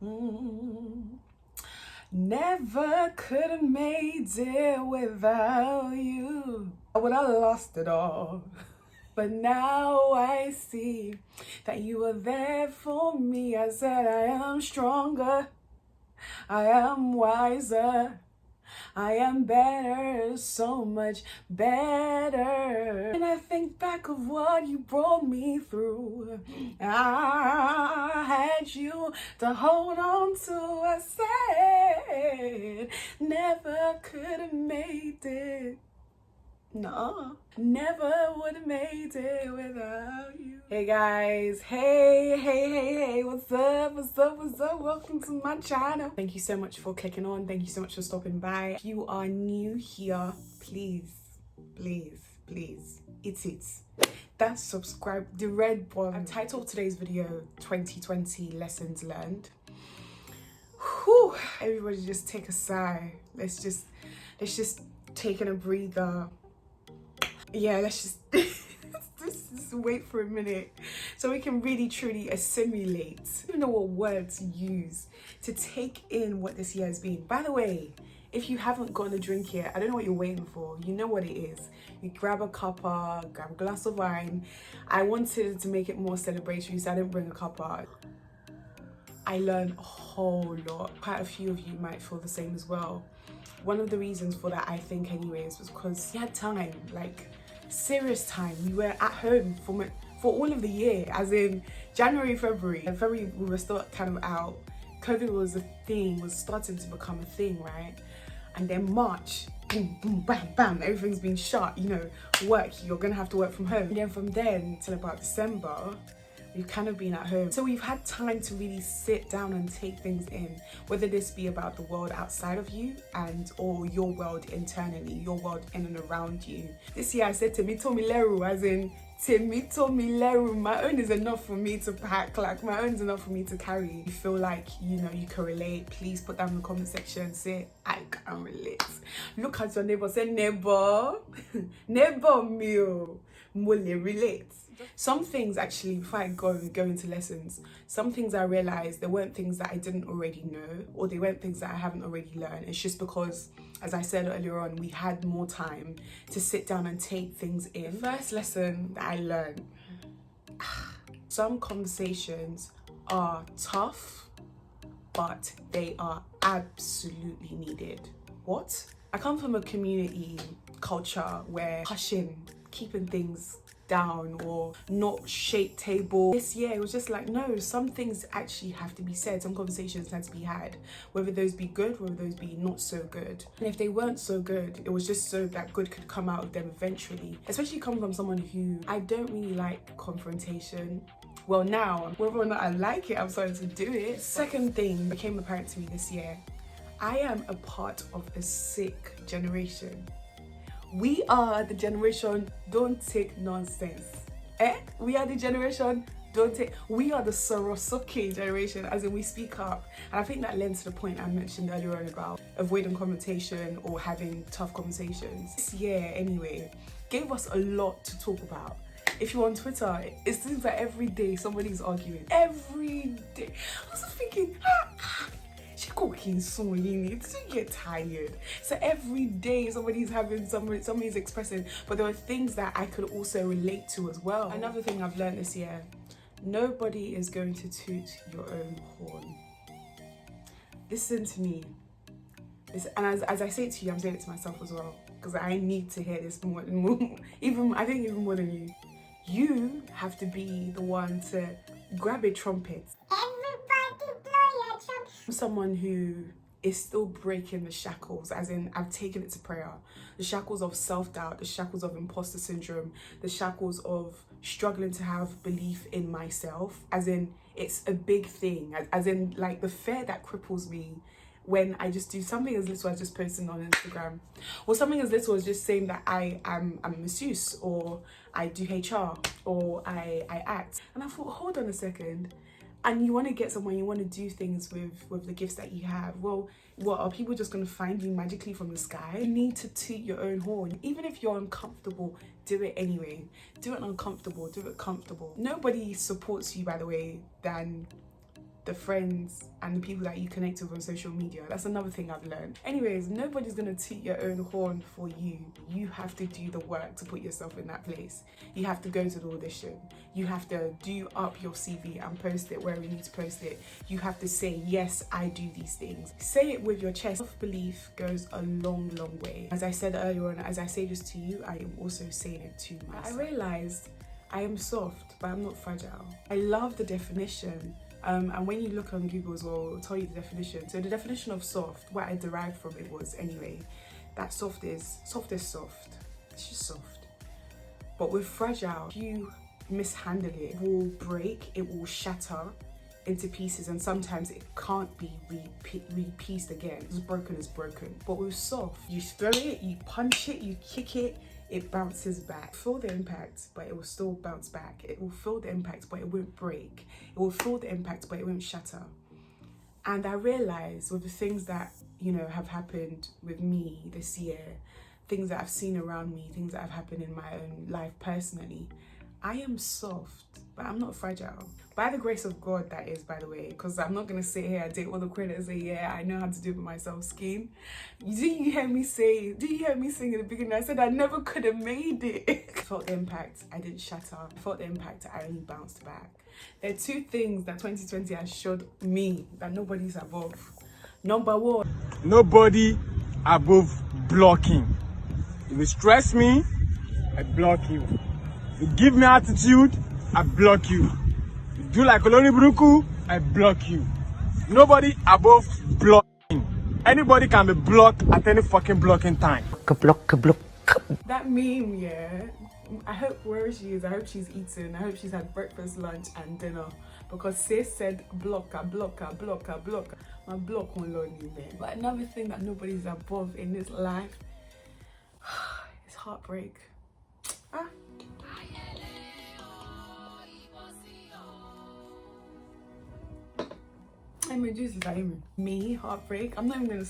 Mm. Never could have made it without you. I would have lost it all. But now I see that you were there for me. I said I am stronger, I am wiser, I am better, so much better. And I think back of what you brought me through. I had you to hold on to. I said, never could have made it. No, never would have made it without you. Hey guys, hey, what's up, welcome to my channel. Thank you so much for clicking on, thank you so much for stopping by. If you are new here, please, it's that subscribe, the red button. I've titled today's video 2020 lessons learned. Whew, everybody just take a sigh. Let's just take in a breather. Yeah, let's just wait for a minute so we can really truly assimilate. I don't even know what words to use to take in what this year has been. By the way, if you haven't gotten a drink yet, I don't know what you're waiting for. You know what it is. You grab a cuppa, grab a glass of wine. I wanted to make it more celebratory, so I didn't bring a cuppa. I learned a whole lot. Quite a few of you might feel the same as well. One of the reasons for that, I think anyways, was because we had time, like serious time. We were at home for all of the year, as in January, February. In February, we were still kind of out. COVID was a thing, was starting to become a thing, right? And then March, boom, boom, bam, bam, everything's been shut, you know, work, you're gonna have to work from home. And then from then till about December, we've kind of been at home. So we've had time to really sit down and take things in, whether this be about the world outside of you or your world internally, your world in and around you. This year I said Temito Mileru, as in Temito Mileru. My own is enough for me to pack, like my own is enough for me to carry. You feel like, you know, you can relate, please put down in the comment section, say, I can relate. Look at your neighbor, say, neighbor, neighbor meal, mole relate. Some things actually, before I go into lessons, some things I realized there weren't things that I didn't already know, or they weren't things that I haven't already learned. It's just because, as I said earlier on, we had more time to sit down and take things in. First lesson that I learned, some conversations are tough, but they are absolutely needed. What? I come from a community culture where hushing, keeping things down or not shake table. This year it was just like, no, some things actually have to be said, some conversations had to be had, whether those be good, whether those be not so good. And if they weren't so good, it was just so that good could come out of them eventually. Especially coming from someone who, I don't really like confrontation. Well, now, whether or not I like it, I'm starting to do it. Second thing became apparent to me this year, I am a part of a sick generation. We are the generation, don't take nonsense. We are the generation, we are the Sorosuke generation, as in we speak up. And I think that lends to the point I mentioned earlier on about avoiding confrontation or having tough conversations. This year, anyway, gave us a lot to talk about. If you're on Twitter, it seems like every day somebody's arguing. Every day. I was just thinking, it didn't get tired. So every day somebody's expressing, but there were things that I could also relate to as well. Another thing I've learned this year, nobody is going to toot your own horn. Listen to me. And as I say it to you, I'm saying it to myself as well, because I need to hear this more, I think even more than you. You have to be the one to grab a trumpet. I'm someone who is still breaking the shackles, as in I've taken it to prayer. The shackles of self-doubt, the shackles of imposter syndrome, the shackles of struggling to have belief in myself, as in it's a big thing, as in like the fear that cripples me when I just do something as little as just posting on Instagram, or something as little as just saying that I'm a masseuse, or I do HR, or I act. And I thought, hold on a second. And you want to get somewhere, you want to do things with the gifts that you have. Well, what, are people just going to find you magically from the sky? You need to toot your own horn. Even if you're uncomfortable, do it anyway. Do it uncomfortable, do it comfortable. Nobody supports you, by the way, than the friends and the people that you connect with on social media. That's another thing I've learned. Anyways, nobody's gonna toot your own horn for you. You have to do the work to put yourself in that place. You have to go to the audition. You have to do up your CV and post it where you need to post it. You have to say, yes, I do these things. Say it with your chest. Self-belief goes a long, long way. As I said earlier on, as I say this to you, I am also saying it to myself. I realized I am soft, but I'm not fragile. I love the definition. And when you look on Google as well, it'll tell you the definition. So the definition of soft, what I derived from it was anyway, that soft is soft. It's just soft. But with fragile, if you mishandle it, it will break, it will shatter into pieces, and sometimes it can't be re-pieced again. It's broken is broken. But with soft, you throw it, you punch it, you kick it, it bounces back. Feel the impact, but it will still bounce back. It will feel the impact, but it won't break. It will feel the impact, but it won't shatter. And I realized with the things that, you know, have happened with me this year, things that I've seen around me, things that have happened in my own life personally, I am soft, but I'm not fragile. By the grace of God, that is, by the way, because I'm not gonna sit here and take all the credit and say, yeah, I know how to do it myself, scheme. Did you hear me sing in the beginning? I said I never could have made it. I felt the impact, I didn't shatter. I felt the impact, I only bounced back. There are two things that 2020 has showed me that nobody's above. Number one, nobody above blocking. If you stress me, I block you. If you give me attitude, I block you. If you do like Oloni Bruku, I block you. Nobody above blocking. Anybody can be blocked at any fucking blocking time. Block. That meme, yeah. I hope wherever she is, I hope she's eating. I hope she's had breakfast, lunch, and dinner. Because sis said blocker. My block won't learn you there. But another thing that nobody's above in this life is heartbreak. I'm a juice like me, heartbreak. I'm not even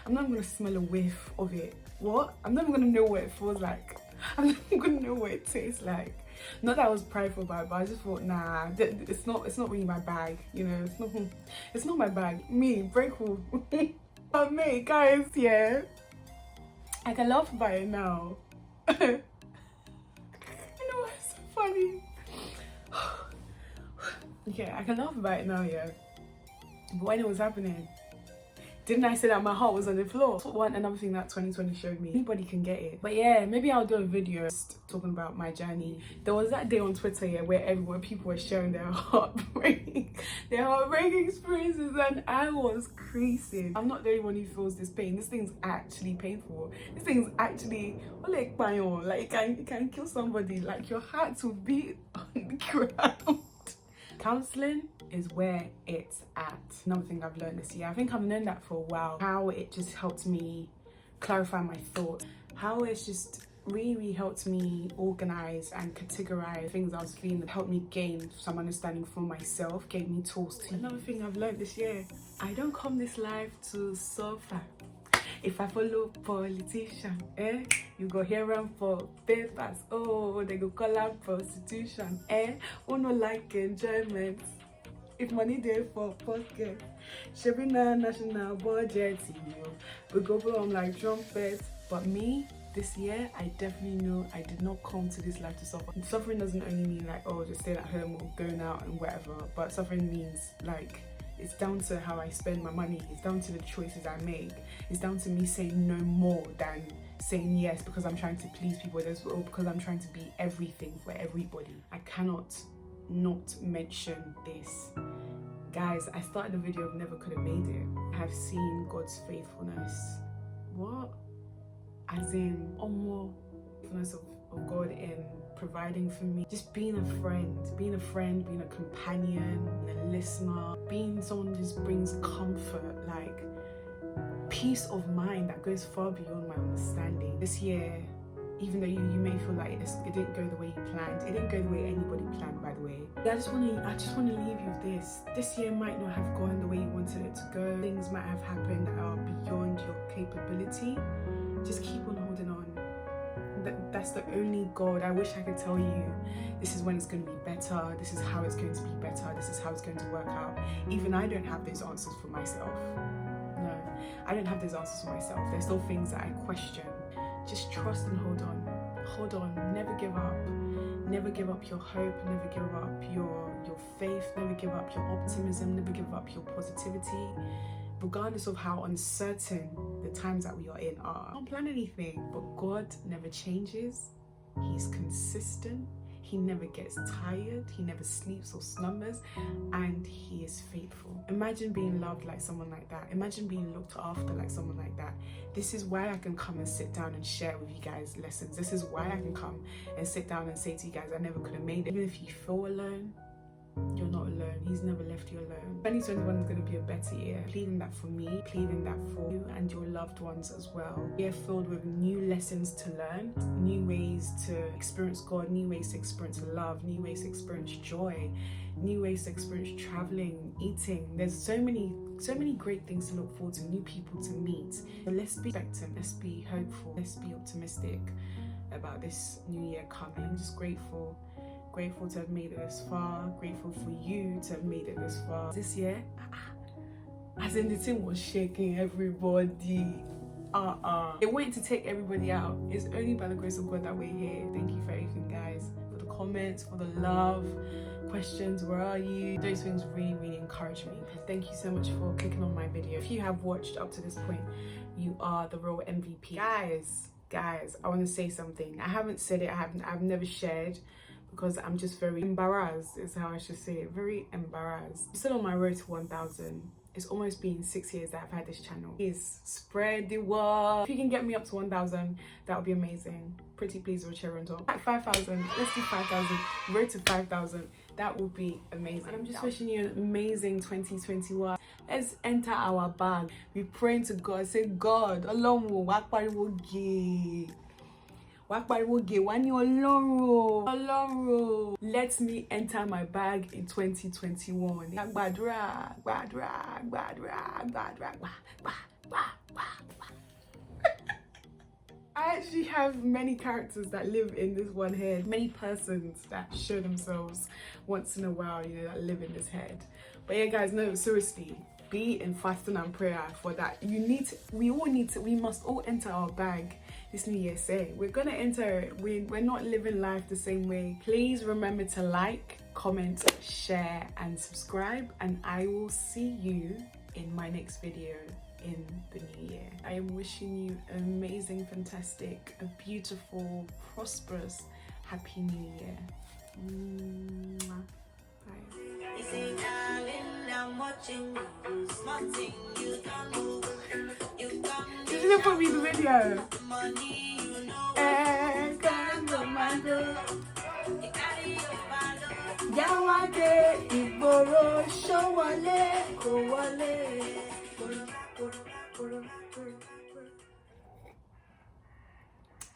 gonna smell a whiff of it. What? I'm not even gonna know what it feels like. I'm not even gonna know what it tastes like. Not that I was prideful about it, but I just thought, nah, it's not really my bag. You know, it's not my bag. Me, breakable. But mate, guys, yeah, I can laugh about it now. You know what's so funny? Okay, I can laugh about it now, yeah. But when it was happening, didn't I say that my heart was on the floor? Another thing that 2020 showed me. Anybody can get it. But yeah, maybe I'll do a video just talking about my journey. There was that day on Twitter, yeah, where people were sharing their heartbreaking experiences, and I was creasing. I'm not the only one who feels this pain. This thing's actually painful. This thing's actually like it can kill somebody. Like your heart will be on the ground. Counseling is where it's at. Another thing I've learned this year. I think I've known that for a while. How it just helped me clarify my thoughts. How it's just really helped me organize and categorize things I was feeling. It helped me gain some understanding for myself, gave me tools to. Another thing I've learned this year, I don't come this life to suffer. If I follow politician, you go hear them for papers. Oh, they go call out prostitution. Who no like enjoyment? If money there for pocket, shaping our national budget, we go from like trumpets. But me, this year, I definitely know I did not come to this life to suffer. And suffering doesn't only mean like, oh, just staying at home or going out and whatever. But suffering means like, it's down to how I spend my money. It's down to the choices I make. It's down to me saying no more than saying yes because I'm trying to please people or because I'm trying to be everything for everybody. I cannot not mention this. Guys, I started the video of never could have made it. I have seen God's faithfulness. What? As in, faithfulness of God in providing for me, just being a friend, being a companion, a listener, being someone who just brings comfort, like peace of mind that goes far beyond my understanding. This year, even though you may feel like it didn't go the way you planned, it didn't go the way anybody planned, by the way. I just want to leave you with this. This year might not have gone the way you wanted it to go. Things might have happened that are beyond your capability. Just keep on holding on. that's the only goal. I wish I could tell you this is when it's going to be better, this is how it's going to be better, this is how it's going to work out. Even I don't have those answers for myself. No, I don't have those answers for myself. There's still things that I question. Just trust and hold on, never give up. Never give up your hope, never give up your faith, never give up your optimism, never give up your positivity. Regardless of how uncertain the times that we are in are. Don't plan anything, but God never changes. He's consistent. He never gets tired. He never sleeps or slumbers, and he is faithful. Imagine being loved like someone like that. Imagine being looked after like someone like that. This is why I can come and sit down and share with you guys lessons. This is why I can come and sit down and say to you guys, I never could have made it. Even if you feel alone, you're not alone. He's never left you alone. 2021 is going to be a better year. Pleading that for me, pleading that for you and your loved ones as well. A year filled with new lessons to learn, new ways to experience God, new ways to experience love, new ways to experience joy, new ways to experience traveling, eating. There's so many great things to look forward to, new people to meet. So let's be expectant, let's be hopeful, let's be optimistic about this new year coming. I'm just grateful to have made it this far, grateful for you to have made it this far. This year, as in the thing was shaking everybody. It went to take everybody out. It's only by the grace of God that we're here. Thank you for everything, guys. For the comments, for the love, questions, where are you? Those things really encourage me. Thank you so much for clicking on my video. If you have watched up to this point, you are the real MVP. Guys, I want to say something. I haven't said it, I've never shared, because I'm just very embarrassed, is how I should say it. Very embarrassed. I'm still on my road to 1,000. It's almost been 6 years that I've had this channel. Please spread the word. If you can get me up to 1,000, that would be amazing. Pretty please or cherry on top. At 5,000, let's do 5,000. Road to 5,000. That would be amazing. And I'm just wishing you an amazing 2021. Let's enter our bag. Be praying to God. Say, God, Ọlọ́run o, wá pariwo gé. Let me enter my bag in 2021. I actually have many characters that live in this one head, many persons that show themselves once in a while, you know, that live in this head. But yeah, guys, no, seriously, be in fasting and prayer for that. We must all enter our bag this new year. Say we're gonna enter it. We're not living life the same way. Please remember to like, comment, share and subscribe, and I will see you in my next video in the new year. I am wishing you an amazing, fantastic, a beautiful, prosperous, happy new year. Mwah. Bye. You say, darling, I'm watching you, smarting, you can't move. You didn't put me in the video. Money, you know. And kind of my girl. Yawade, Iboro, Showale, Kowale.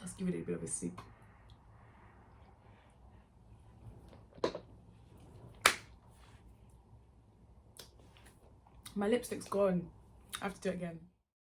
Just give it a bit of a sip. My lipstick's gone. I have to do it again.